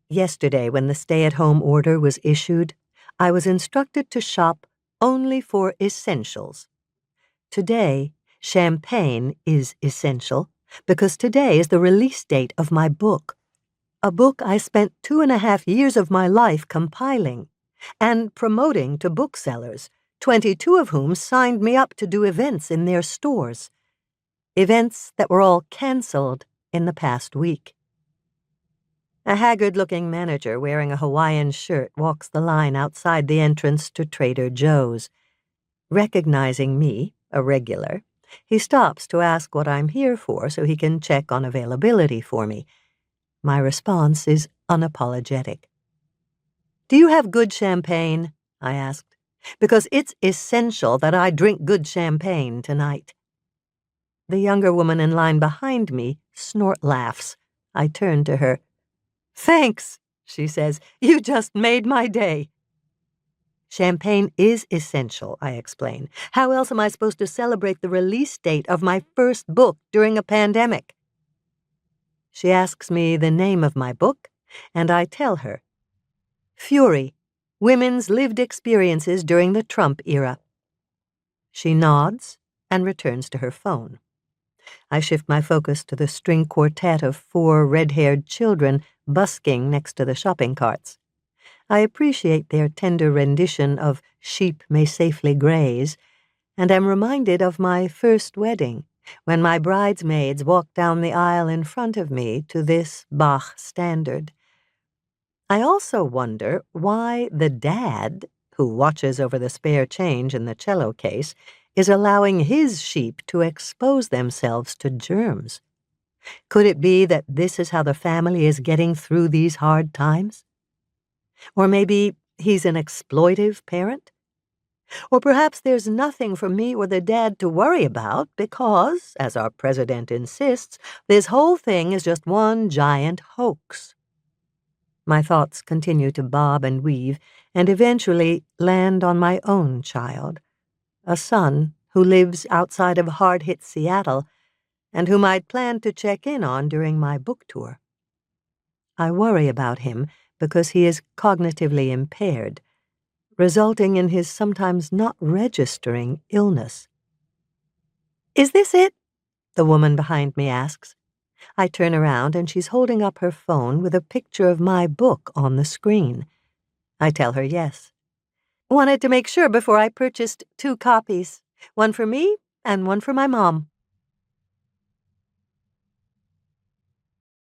Yesterday, when the stay-at-home order was issued, I was instructed to shop only for essentials. Today, champagne is essential because today is the release date of my book, a book I spent 2.5 years of my life compiling and promoting to booksellers, 22 of whom signed me up to do events in their stores, events that were all canceled in the past week. A haggard-looking manager wearing a Hawaiian shirt walks the line outside the entrance to Trader Joe's. Recognizing me, a regular, he stops to ask what I'm here for so he can check on availability for me. My response is unapologetic. "Do you have good champagne?" I asked, "because it's essential that I drink good champagne tonight." The younger woman in line behind me snort laughs. I turn to her. "Thanks," she says. "You just made my day." "Champagne is essential," I explain. "How else am I supposed to celebrate the release date of my first book during a pandemic?" She asks me the name of my book, and I tell her. Fury, Women's Lived Experiences During the Trump Era. She nods and returns to her phone. I shift my focus to the string quartet of 4 red-haired children busking next to the shopping carts. I appreciate their tender rendition of Sheep May Safely Graze, and am reminded of my first wedding, when my bridesmaids walked down the aisle in front of me to this Bach standard. I also wonder why the dad, who watches over the spare change in the cello case, is allowing his sheep to expose themselves to germs. Could it be that this is how the family is getting through these hard times? Or maybe he's an exploitive parent? Or perhaps there's nothing for me or the dad to worry about because, as our president insists, this whole thing is just one giant hoax. My thoughts continue to bob and weave and eventually land on my own child, a son who lives outside of hard-hit Seattle and whom I'd planned to check in on during my book tour. I worry about him because he is cognitively impaired, resulting in his sometimes not registering illness. "Is this it?" the woman behind me asks. I turn around and she's holding up her phone with a picture of my book on the screen. I tell her yes. "Wanted to make sure before I purchased 2 copies, one for me and one for my mom."